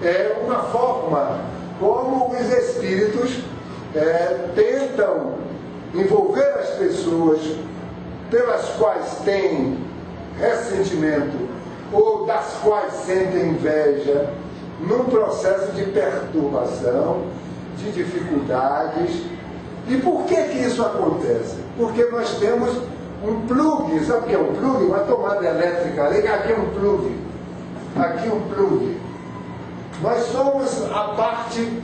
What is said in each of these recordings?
é uma forma como os espíritos tentam envolver as pessoas pelas quais têm ressentimento ou das quais sentem inveja, num processo de perturbação, de dificuldades. E por que isso acontece? Porque nós temos um plug, sabe o que é um plug? Uma tomada elétrica. Aqui é um plug. Aqui um plug. Nós somos a parte,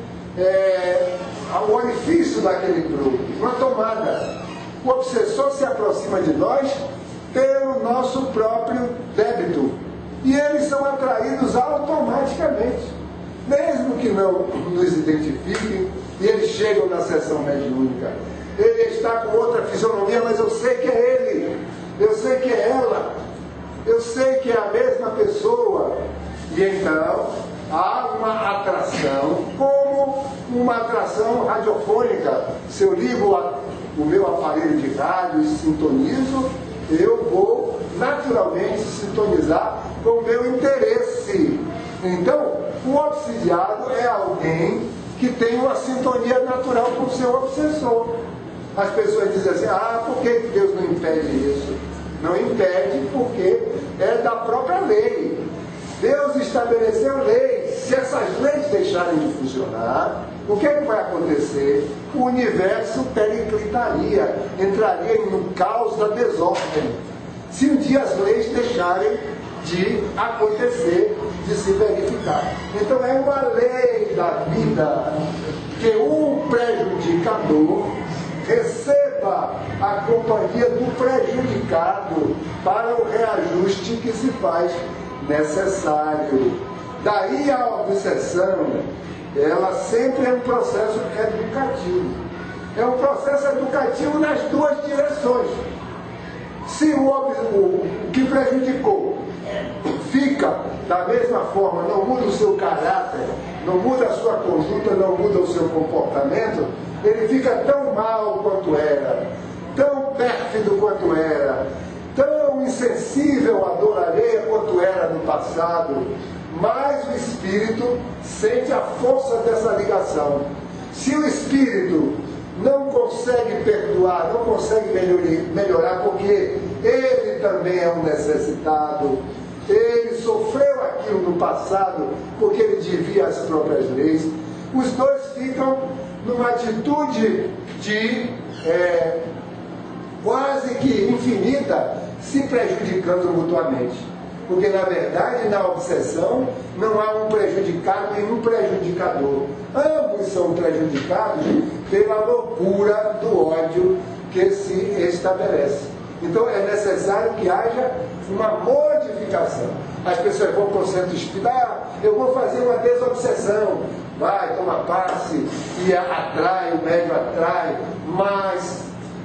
o orifício daquele plug, uma tomada. O obsessor se aproxima de nós pelo nosso próprio débito. E eles são atraídos automaticamente. Mesmo que não nos identifiquem, e eles chegam na sessão mediúnica. Ele está com outra fisionomia, mas eu sei que é ele. Eu sei que é ela. Eu sei que é a mesma pessoa. E então há uma atração, como uma atração radiofônica. Se eu ligo o meu aparelho de rádio e sintonizo, eu vou naturalmente sintonizar com o meu interesse. Então, o obsidiado é alguém que tem uma sintonia natural com o seu obsessor. As pessoas dizem assim, por que Deus não impede isso? Não impede porque é da própria lei. Deus estabeleceu leis. Se essas leis deixarem de funcionar, o que é que vai acontecer? O universo periclitaria, entraria no caos da desordem. Se um dia as leis deixarem de acontecer, de se verificar. Então é uma lei da vida que um prejudicador receba a companhia do prejudicado para o reajuste que se faz necessário. Daí a obsessão, ela sempre é um processo educativo. É um processo educativo nas duas direções. Se o que prejudicou fica da mesma forma, não muda o seu caráter, não muda a sua conduta, não muda o seu comportamento, ele fica tão mal quanto era, tão pérfido quanto era, tão insensível à dor alheia quanto era no passado. Mas o espírito sente a força dessa ligação. Se o espírito não consegue perdoar, não consegue melhorar, porque ele também é um necessitado, ele sofreu aquilo no passado, porque ele devia as próprias leis, os dois ficam numa atitude de quase que infinita, se prejudicando mutuamente. Porque, na verdade, na obsessão, não há um prejudicado e um prejudicador. Ambos são prejudicados pela loucura do ódio que se estabelece. Então, é necessário que haja uma modificação. As pessoas vão para o centro espírita, eu vou fazer uma desobsessão. Vai, toma passe, e atrai, o médium atrai. Mas,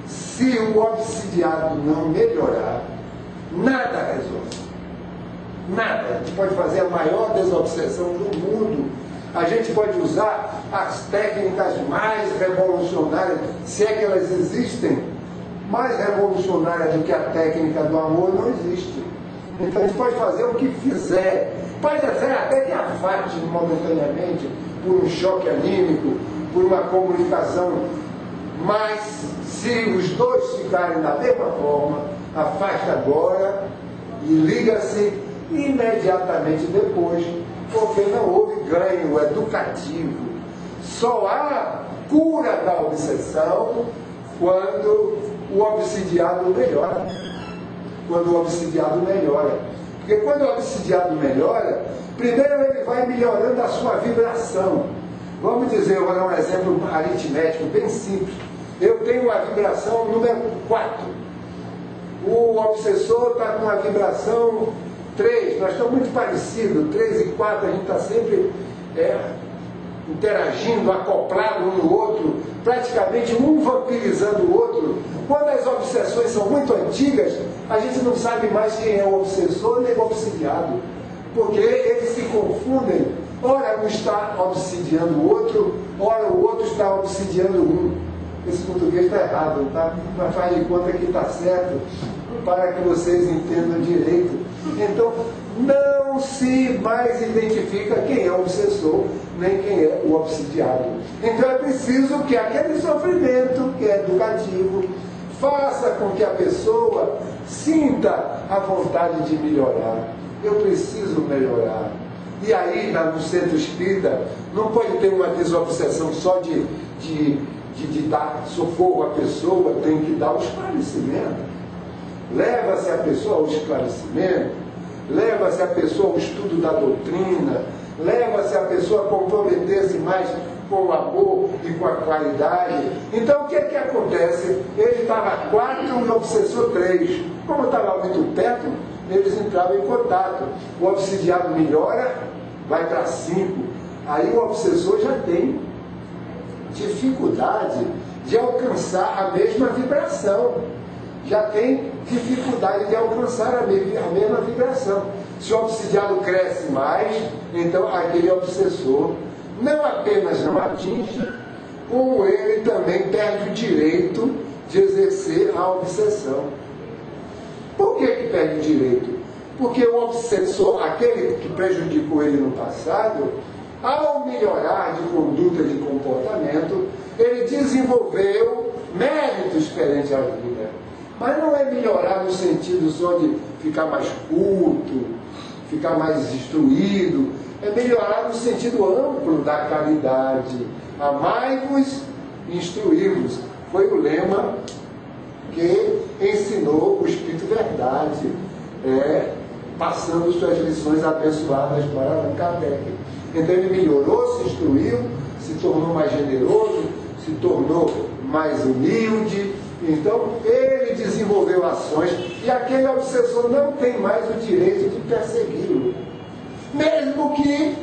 se o obsidiado não melhorar, nada resolve. Nada. A gente pode fazer a maior desobsessão do mundo. A gente pode usar as técnicas mais revolucionárias, se é que elas existem. Mais revolucionária do que a técnica do amor não existe. Então a gente pode fazer o que fizer. Pode fazer até que afaste momentaneamente por um choque anímico, por uma comunicação. Mas se os dois ficarem da mesma forma, afasta agora e liga-se imediatamente depois, porque não houve ganho educativo. Só há cura da obsessão quando o obsidiado melhora. Quando o obsidiado melhora. Porque quando o obsidiado melhora, primeiro ele vai melhorando a sua vibração. Vamos dizer, eu vou dar um exemplo aritmético bem simples. Eu tenho uma vibração número 4. O obsessor está com uma vibração 3, nós estamos muito parecidos, 3 e 4, a gente está sempre interagindo, acoplado um no outro, praticamente um vampirizando o outro. Quando as obsessões são muito antigas, a gente não sabe mais quem é o obsessor nem o obsidiado, porque eles se confundem, ora um está obsidiando o outro, ora o outro está obsidiando um. Esse português está errado, tá? Mas faz de conta que está certo, para que vocês entendam direito. Então, não se mais identifica quem é o obsessor, nem quem é o obsidiado. Então é preciso que aquele sofrimento que é educativo faça com que a pessoa sinta a vontade de melhorar. Eu preciso melhorar. E aí, no centro espírita, não pode ter uma desobsessão só de dar socorro à pessoa, tem que dar o esclarecimento. Leva-se a pessoa ao esclarecimento, leva-se a pessoa ao estudo da doutrina, leva-se a pessoa a comprometer-se mais com o amor e com a qualidade. Então o que é que acontece? Ele estava 4 e o obsessor 3. Como estava muito perto, eles entravam em contato. O obsidiado melhora, vai para 5. Aí o obsessor já tem dificuldade de alcançar a mesma vibração. Já tem dificuldade de alcançar a mesma vibração. Se o obsidiado cresce mais, então aquele obsessor não apenas não atinge, como ele também perde o direito de exercer a obsessão. Por que perde o direito? Porque o obsessor, aquele que prejudicou ele no passado, ao melhorar de conduta e de comportamento, ele desenvolveu méritos perante a vida. Mas não é melhorar no sentido só de ficar mais culto, ficar mais instruído, é melhorar no sentido amplo da caridade. Amai-vos e instruí-vos. Foi o lema que ensinou o Espírito Verdade, passando suas lições abençoadas para Allan Kardec. Então ele melhorou, se instruiu, se tornou mais generoso, se tornou mais humilde. Então ele desenvolveu ações e aquele obsessor não tem mais o direito de persegui-lo. Mesmo que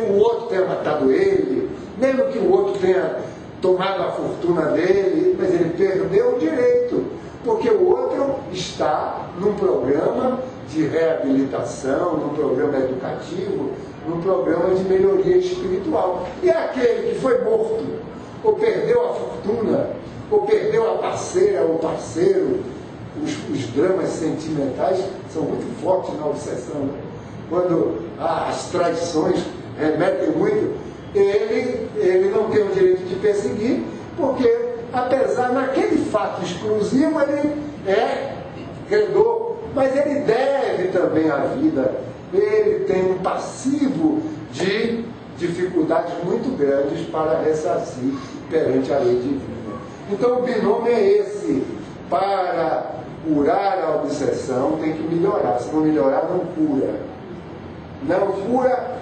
o outro tenha matado ele, mesmo que o outro tenha tomado a fortuna dele, mas ele perdeu o direito, porque o outro está num programa de reabilitação, num programa educativo, num programa de melhoria espiritual. E aquele que foi morto, ou perdeu a fortuna, ou perdeu a parceira ou parceiro, os dramas sentimentais são muito fortes na obsessão, né? Quando as traições remetem muito, ele não tem o direito de perseguir, porque apesar naquele fato exclusivo ele é credor, mas ele deve também à vida, ele tem um passivo de dificuldades muito grandes para ressarcir perante a lei divina. Então o binômio é esse: para curar a obsessão tem que melhorar, se não melhorar não cura. Não cura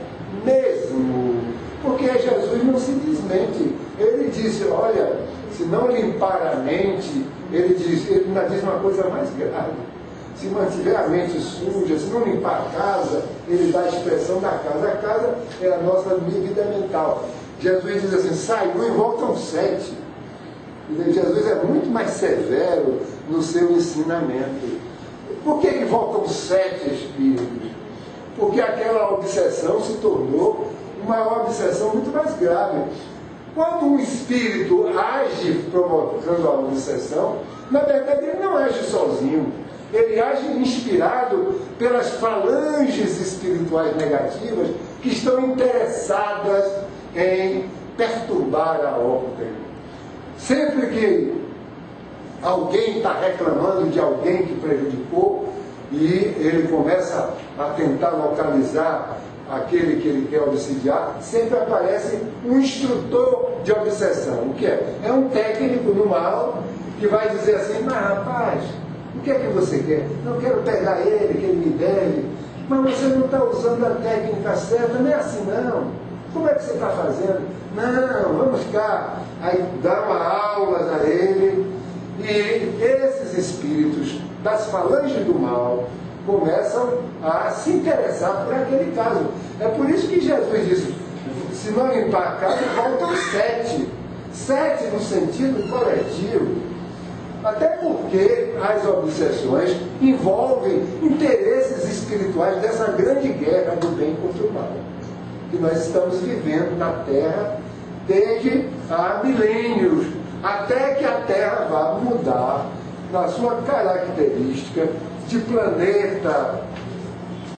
mesmo, porque Jesus não se desmente. Ele disse, olha, se não limpar a mente, ele ainda diz uma coisa mais grave: se mantiver a mente suja, se não limpar a casa, ele dá a expressão da casa. A casa é a nossa vida mental. Jesus diz assim, saiu e voltam 7. Jesus é muito mais severo no seu ensinamento. Por que voltam 7 espíritos? Porque aquela obsessão se tornou uma obsessão muito mais grave. Quando um espírito age provocando a obsessão, na verdade ele não age sozinho. Ele age inspirado pelas falanges espirituais negativas que estão interessadas em perturbar a ordem. Sempre que alguém está reclamando de alguém que prejudicou, e ele começa a tentar localizar aquele que ele quer obsidiar, sempre aparece um instrutor de obsessão. O que é? É um técnico no mal que vai dizer assim, mas rapaz, o que é que você quer? Não quero pegar ele, que ele me deve, mas você não está usando a técnica certa, não é assim não. Como é que você está fazendo? Não, vamos cá. Aí dá uma aulas a ele, e esses espíritos das falanges do mal começam a se interessar por aquele caso. É por isso que Jesus disse, se não limpar a casa, voltam 7. 7 no sentido coletivo. Até porque as obsessões envolvem interesses espirituais dessa grande guerra do bem contra o mal, que nós estamos vivendo na Terra desde há milênios, até que a Terra vá mudar na sua característica de planeta